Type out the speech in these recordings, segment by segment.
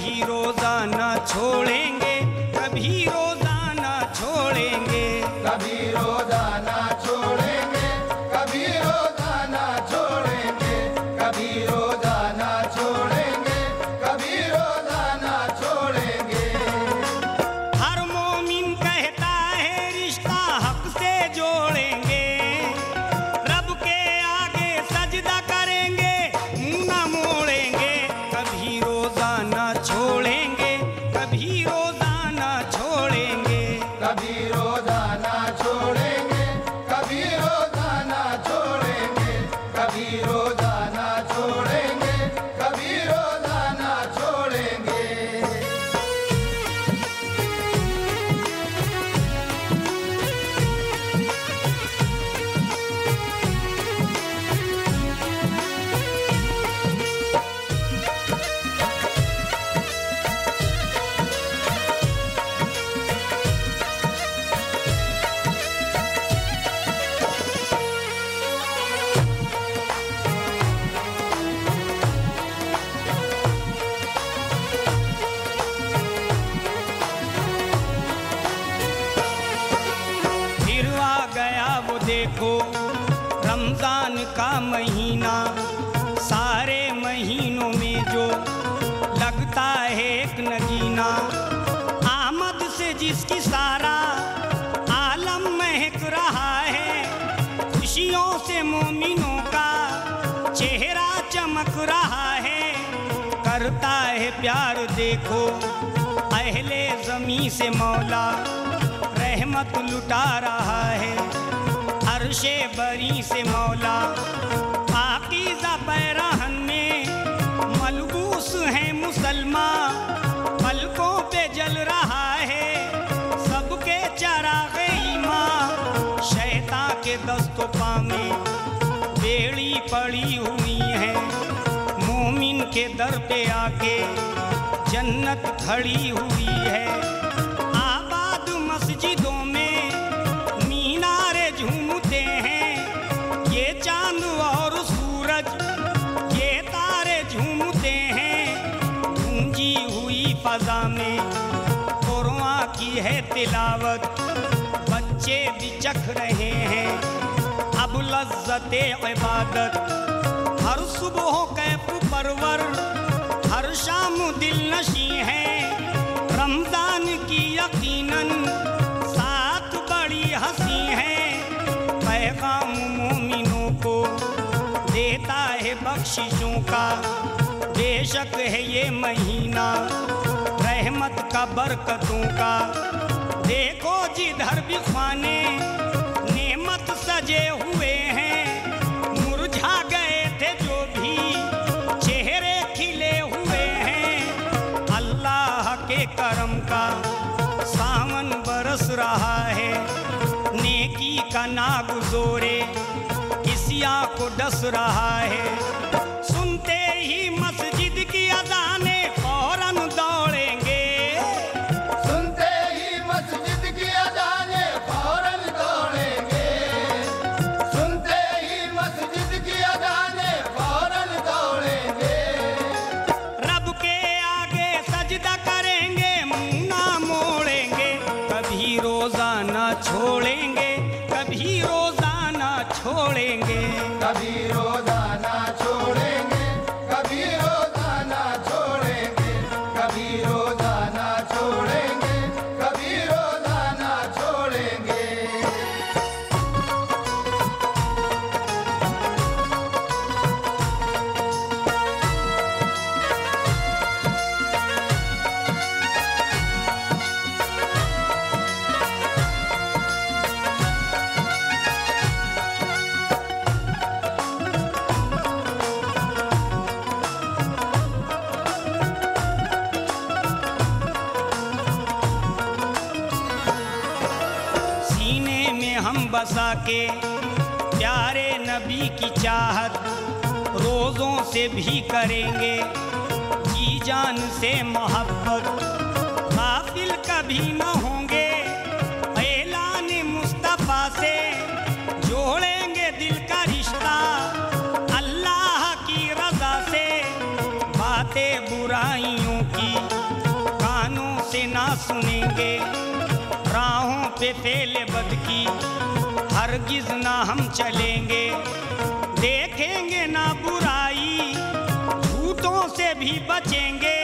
कभी रोजाना छोड़ेंगे, कभी रोजाना छोड़ेंगे, कभी रोजाना छोड़ेंगे, कभी रोजाना छोड़ेंगे, कभी रोजाना छोड़ेंगे, कभी रोजाना छोड़ेंगे। हर मोमिन कहता है रिश्ता हक से जोड़ेंगे, रब के आगे सजदा करेंगे, मुंह न मोड़ेंगे। कभी रोजाना छोड़ेंगे, कभी रोजाना छोड़ेंगे, कभी रोजाना छोड़ेंगे, कभी रोजाना छोड़ेंगे, कभी रोजाना छोड़ेंगे, कभी रोजाना छोड़ेंगे। फिर आ गया वो देखो रमजान का महीना, सारे महीनों में जो लगता है एक नगीना। आमद से जिसकी सारा आलम महक रहा है, खुशियों से मोमिनों का चेहरा चमक रहा है। करता है प्यार देखो अहले ज़मीं से मौला, रहमत लुटा रहा है अर्शे बरी से मौला। पाकीज़ा पैराहन में मलबूस है मुसलमान, पलकों पे जल रहा है सबके चराग़े ईमान। शैतान के दस्तों पाँव में बेड़ी पड़ी हुई है, मोमिन के दर पे आके जन्नत खड़ी हुई है। आबाद मस्जिदों में मीनारे झूमते हैं, ये चांद और सूरज ये तारे झूमते हैं। गूंजी हुई फजा में कुरान की है तिलावत, बच्चे भी चख रहे हैं अब लज्जते इबादत। हर सुबह कैफ परवर, हर शाम दिल नशी है, रमजान की यकीनन साथ बड़ी हंसी है। पैगाम मोमिनों को देता है बख्शिशों का, बेशक है ये महीना रहमत का बरकतों का। देखो जिधर भी खाने नेमत सजे हुए हैं, मुरझा गए थे जो भी चेहरे खिले हुए हैं। अल्लाह के करम का सावन बरस रहा है, नेकी का नागुजोरे किसिया को डस रहा है। सुनते ही मस्जिद की अज़ाने फौरन दौड़ेंगे, सुनते ही मस्जिद की अज़ाने फौरन दौड़ेंगे, सुनते ही मस्जिद की अज़ाने फौरन दौड़ेंगे। रब के आगे सजदा करेंगे, मुंह ना मोड़ेंगे। कभी रोजाना छोड़ेंगे, कभी रोजाना छोड़ेंगे, कभी रोजाना छोड़ेंगे, कभी रोजाना छोड़ेंगे, कभी रोजाना छोड़ेंगे, कभी रोजाना छोड़ेंगे। सीने में हम बसा के प्यारे नबी की चाहत, रोज़ों से भी करेंगे जी जान से मोहब्बत। गाफिल कभी न होंगे ऐलान मुस्तफ़ा से, जोड़ेंगे दिल का रिश्ता अल्लाह की रज़ा से। बातें बुराइयों की सुनेंगे। राहों पे फेले बद की हरगिज ना हम चलेंगे। देखेंगे ना बुराई, झूठों से भी बचेंगे।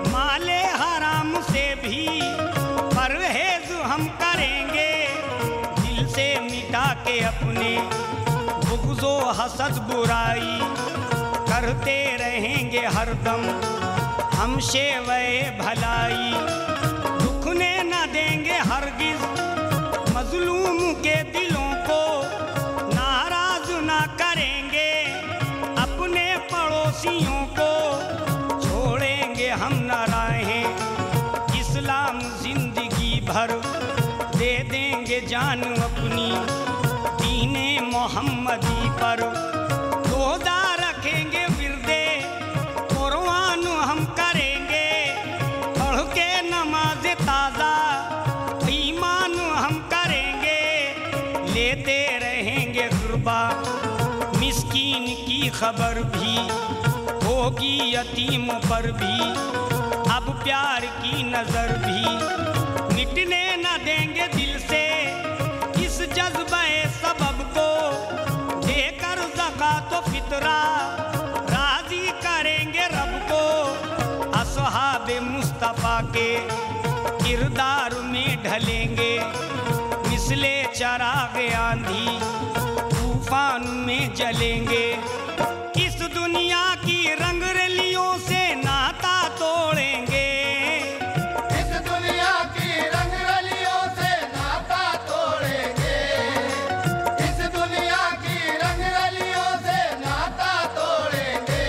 माले हराम से भी परहेज हम करेंगे। दिल से मिटा के अपने बुग़्ज़ो हसद बुराई, करते रहेंगे हरदम हम शेवे भलाई। दुखने न देंगे हरगिज मजलूम के दिलों को, नाराज ना करेंगे अपने पड़ोसियों को। छोड़ेंगे हम न राहें इस्लाम जिंदगी भर, दे देंगे जान अपनी दीने मोहम्मदी पर। रोज़ा रखेंगे विर्दे कुर्आन हम करेंगे, पढ़ के नमाज ताज़ा ईमान हम करेंगे। लेते रहेंगे गुरबा मिस्कीन की खबर भी, होगी यतीमों पर भी अब प्यार की नजर भी। मिटने न देंगे दिल से इस जज्बे सबब को, देकर ज़कात फितरा राजी करेंगे रब को। असहाबे मुस्तफ़ा के किरदार में ढलेंगे, मिसले चराग आंधी तूफान में जलेंगे। इस दुनिया की रंगरलियों से नाता तोड़ेंगे। इस दुनिया की रंगरलियों से नाता तोड़ेंगे। इस दुनिया की रंगरलियों से नाता तोड़ेंगे।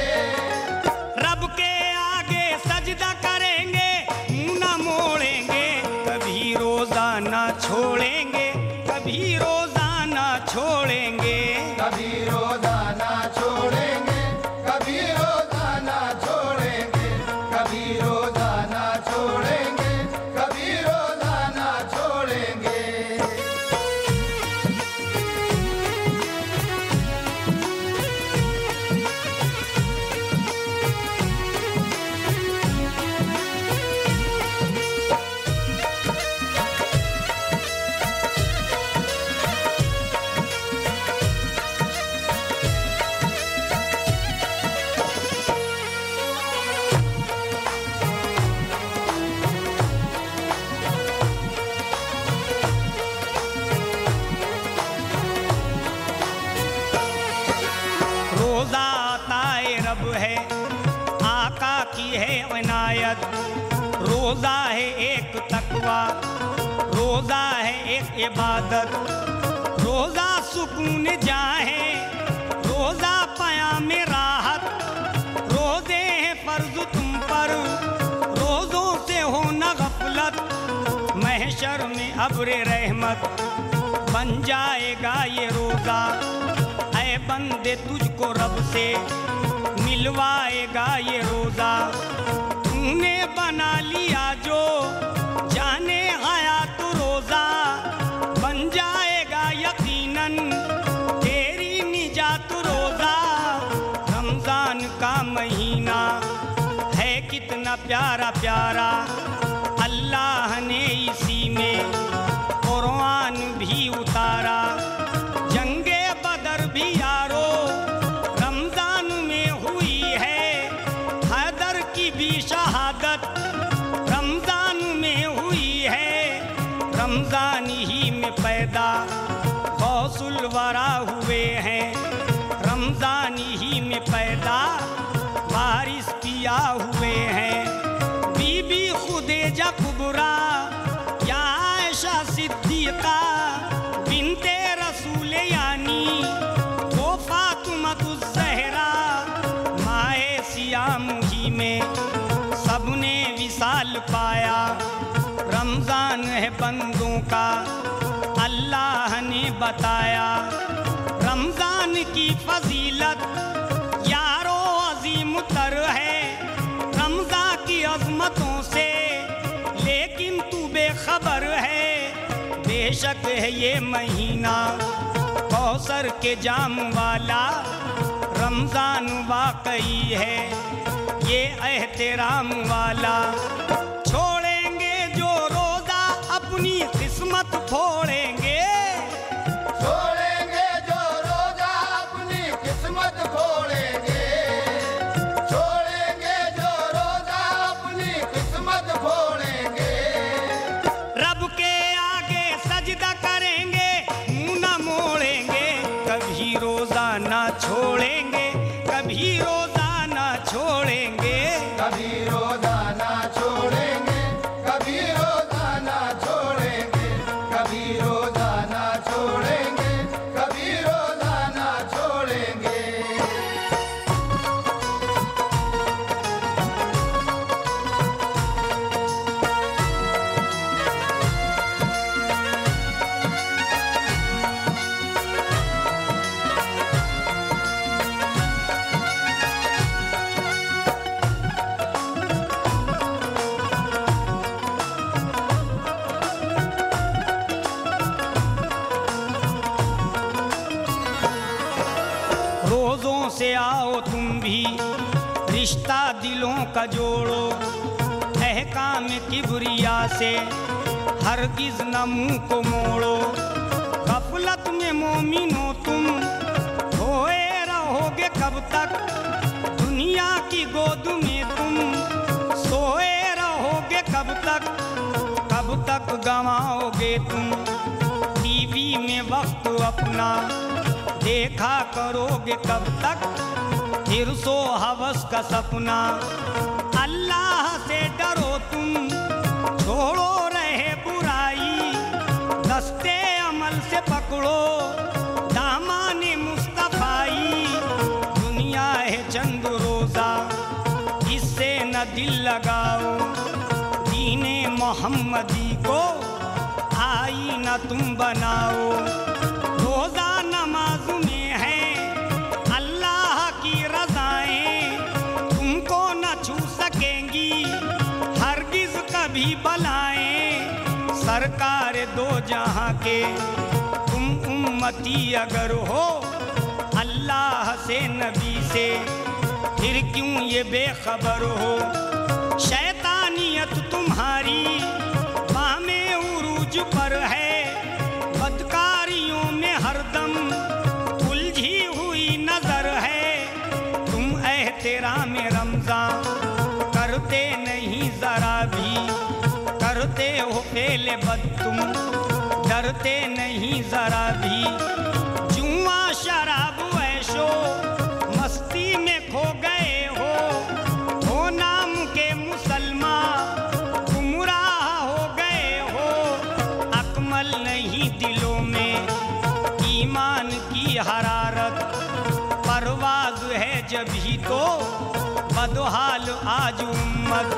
रब के आगे सजदा करेंगे, मुँह न मोड़ेंगे। कभी रोज़ा ना छोड़ेंगे, कभी रोज़ा ना छोड़ेंगे। कभी रोज़ा ना छोड़ेंगे, कभी रोज़ा ना छोड़ेंगे। कभी रोज़ा ना छोड़ेंगे, कभी रोज़ा ना छोड़ेंगे। रोज़ा अताए रब है, आका की है इनायत। रोज़ा है एक तकवा, रोज़ा है एक इबादत। रोज़ा सुकून जाए, रोज़ा पयाम राहत। रोज़े हैं फर्ज तुम पर, रोज़ों से हो न गफलत। महशर में अब्र रहमत बन जाएगा ये रोज़ा। ऐ बंदे तुझको रब से मिलवाएगा ये रोज़ा। तूने बना लिया जो जाने आया तो रोज़ा, बन जाएगा यकीनन तेरी निजात रोज़ा। रमज़ान का महीना है कितना प्यारा प्यारा, अल्लाह ने इसी में कुर्आन भी उतारा। जंगे बदर भी यारो रमजान में हुई है, हैदर की भी शहादत रमजान में हुई है। रमजान ही में पैदा गौसुल वरा हुए हैं, रमजान ही में पैदा वारिस पिया हुए हैं। बीबी खुदेजा कुबरा या आयशा सिद्दीका बिनते रसूल यानी वो फातिमातुज़ ज़हरा। माए सियाम ही में सबने विसाल पाया, रमजान है बंदों का अल्लाह ने बताया। रमजान की फजीलत यारो अजीम तर है, रमजान की अजमतों से लेकिन तू बेखबर है। बेशक है ये महीना कौसर के जाम वाला, रमजान वाकई है ये एहतराम वाला। छोड़ेंगे जो रिश्ता दिलों का जोड़ो अहकाम किबरिया से, हरगिज न मुंह को मोड़ो। गफलत में मोमिनो तुम खोए रहोगे कब तक, दुनिया की गोद में तुम सोए रहोगे कब तक गंवाओगे तुम। टीवी में वक्त अपना देखा करोगे कब तक, फिर सो हवस का सपना। अल्लाह से डरो तुम, छोड़ो रहे बुराई, दस्ते अमल से पकड़ो दामाने मुस्तफाई। दुनिया है चंद रोजा, इससे न दिल लगाओ, दीने मोहम्मदी को आई न तुम बनाओ। रोजा नमाज में है अल्लाह की रज़ाएं, तुमको न छू सकेंगी हरगिज कभी बलाएं। सरकार दो जहां के तुम उम्मती अगर हो, अल्लाह से नबी से फिर क्यों ये बेखबर हो। शैतानियत तुम्हारी बामे उरूज पर है, बदकारियों में हरदम उलझी हुई नजर है। तुम एहतराम रमजान करते नहीं जरा भी, करते हो फेले बद तुम डरते नहीं जरा भी। जुआ शराब ऐशो मस्ती में खो गए हो नाम के मुसलमान गुमराह हो गए हो। अकमल नहीं दिलों में ईमान की हरारत, परवाज है जब ही तो बदहाल आज उम्मत।